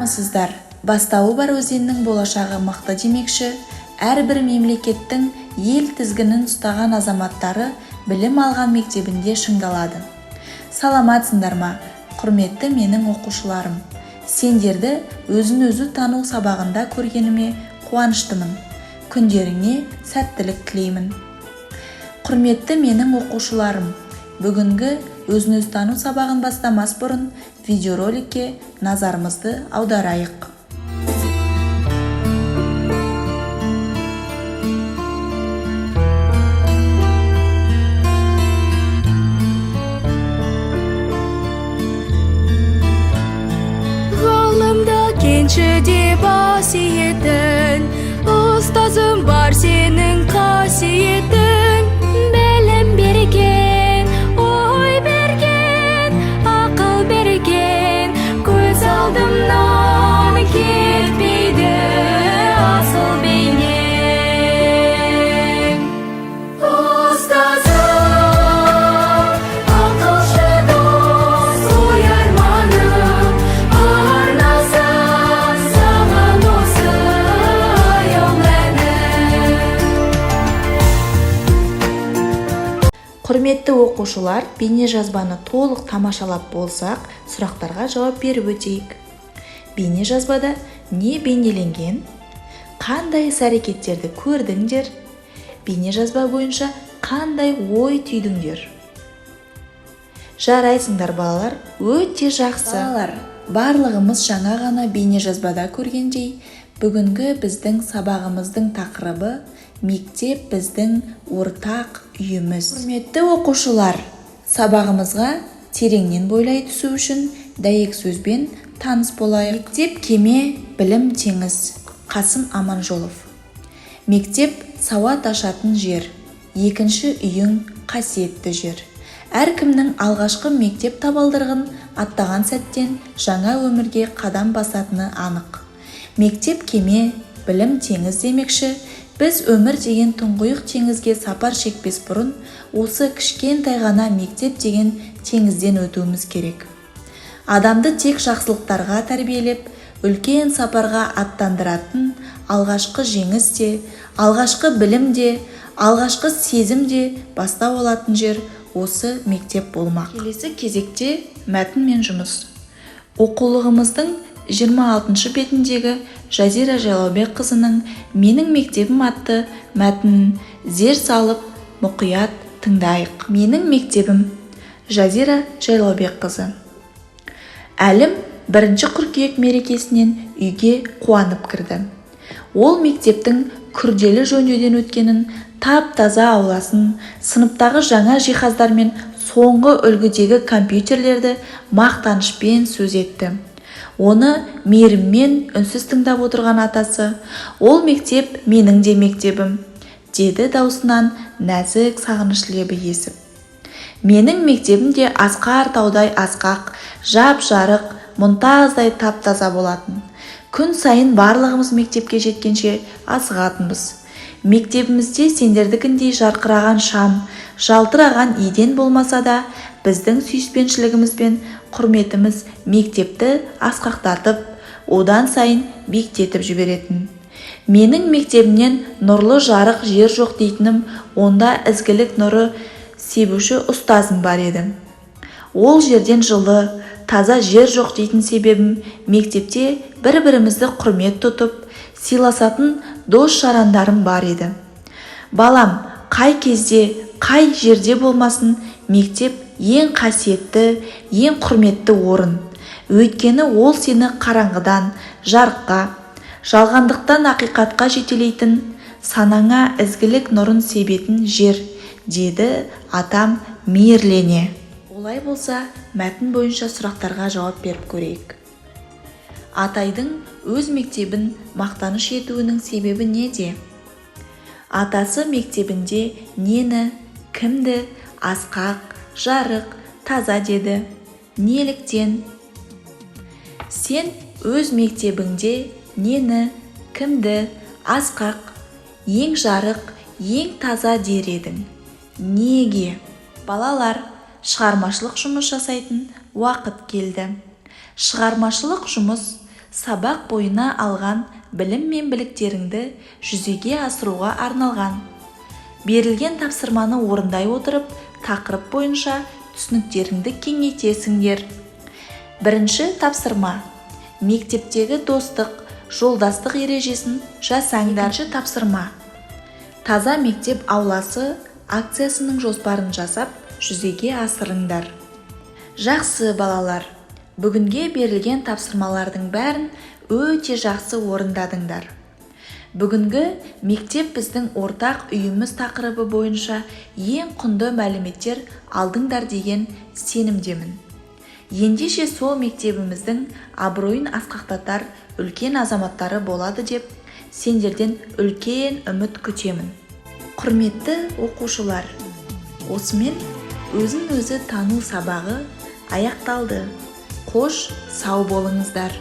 армысыздар? Бастауы бар өзеннің болашағы мықты демекші, әрбір мемлекеттің ел тізгінін ұстаған азаматтары білім алған мектебінде шыңдалады. Саламатсыңдар ма, құрметті менің оқушыларым? Сендерді өзін-өзі тану сабағында көргеніме қуаныштымын. Күндеріңе сәттілік тілеймін. Құрметті менің оқушыларым, бүгінгі өзін-өзі тану сабағын бастамас бұрын видеороликке назарымызды аударайық. Ғалымда кеншіде басиетін, ұстазым бар сенің қасиетін. Білім берген, ой берген, ақыл берген, көз алдымнан кетпейді асыл бейнең. Ұстазым, ақылшы дос, ой арманым, арнасам саған осы аяулы әнім. Құрметті оқушылар, бейнежазбаны толық тамашалап болсақ, сұрақтарға жауап беріп өтейік. Бейнежазбада не бейнеленген? Қандай іс-әрекеттерді көрдіңдер? Бейнежазба бойынша қандай ой түйдіңдер? Жарайсыңдар балалар, өте жақсы. Балалар, барлығымыз жаңа ғана бейнежазбада көргендей, бүгінгі біздің сабағымыздың тақырыбы мектеп біздің ортақ үйіміз. Құрметті оқушылар, сабағымызға тереңнен бойлай түсу үшін дәйек сөзбен таныс болайық. Мектеп кеме, білім теңіз. Қасым Аманжолов. Мектеп сауат ашатын жер. Екінші үйің қасиетті жер. Әркімнің алғашқы мектеп табалдырығын аттаған сәттен жаңа өмірге қадам басатыны анық. Мектеп кеме, білім теңіз демекші, біз өмір деген тұңғиық теңізге сапар шекпес бұрын осы кішкентай ғана мектеп деген теңізден өтуіміз керек. Адамды тек жақсылықтарға тәрбиелеп, үлкен сапарға аттандыратын алғашқы жеңіс те, алғашқы білім де, алғашқы сезім де бастау алатын жер осы мектеп болмақ. Келесі кезекте мәтін мен жұмыс. Оқулығымыздың 26 бетіндегі Жазира Жайлаубекқызының «Менің мектебім» атты мәтінін зер салып, мұқият тыңдайық. Менің мектебім. Жазира Жайлаубекқызы. Әлім 1 қыркүйек мерекесінен үйге қуанып кірді. Ол мектептің күрделі жөндеуден өткенін, тап-таза ауласын, сыныптағы жаңа жиһаздар мен соңғы үлгідегі компьютерлерді мақтанышпен сөз етті. Оны мейіріммен үнсіз тыңдап отырған атасы, «Ол мектеп менің де мектебім», деді даусынан нәзік сағыныш лебі есіп. Менің мектебім де асқар таудай асқақ, жап-жарық, мұнтаздай тап-таза болатын. Күн сайын барлығымыз мектепке жеткенше асығатынбыз. Мектебімізде сендердікіндей жарқыраған шам, жалтыраған еден болмаса да, біздің сүйіспеншілігіміз бен құрметіміз мектепті асқақтатып, одан сайын биіктетіп жіберетін. Менің мектебімнен нұрлы жарық жер жоқ дейтінім, онда ізгілік нұры себуші ұстазым бар еді. Ол жерден жылы, таза жер жоқ дейтін себебім, мектепте бір-бірімізді құрмет тұтып, сыйласатын дос жарандарым бар еді. Балам, қай кезде, қай жерде болмасын, мектеп ең қасиетті, ең құрметті орын. Өйткені ол сені қараңғыдан жарыққа, жалғандықтан ақиқатқа жетелейтін, санаңа ізгілік нұрын себетін жер, деді атам мейірлене. Олай болса, мәтін бойынша сұрақтарға жауап беріп көрейік. Атайдың өз мектебін мақтаныш етуінің себебі неде? Атасы мектебінде нені, кімді асқақ, жарық, таза деді. Неліктен? Сен өз мектебіңде нені, кімді асқақ, ең жарық, ең таза дер едің. Неге? Балалар, шығармашылық жұмыс жасайтын уақыт келді. Шығармашылық жұмыс сабақ бойына алған білім мен біліктеріңді жүзеге асыруға арналған. Берілген тапсырманы орындай отырып, тақырып бойынша түсініктеріңді кеңейтесіңдер. Бірінші тапсырма. Мектептегі достық, жолдастық ережесін жасаңдар. Екінші тапсырма. Таза мектеп ауласы акциясының жоспарын жасап, жүзеге асырыңдар. Жақсы балалар, бүгінге берілген тапсырмалардың бәрін өте жақсы орындадыңдар. Бүгінгі мектеп біздің ортақ үйіміз тақырыбы бойынша ең құнды мәліметтер алдыңдар деген сенімдемін. Ендеше сол мектебіміздің абыройын асқақтатар үлкен азаматтары болады деп сендерден үлкен үміт күтемін. Құрметті оқушылар, осымен өзін өзі тану сабағы аяқталды. Қош сау болыңыздар.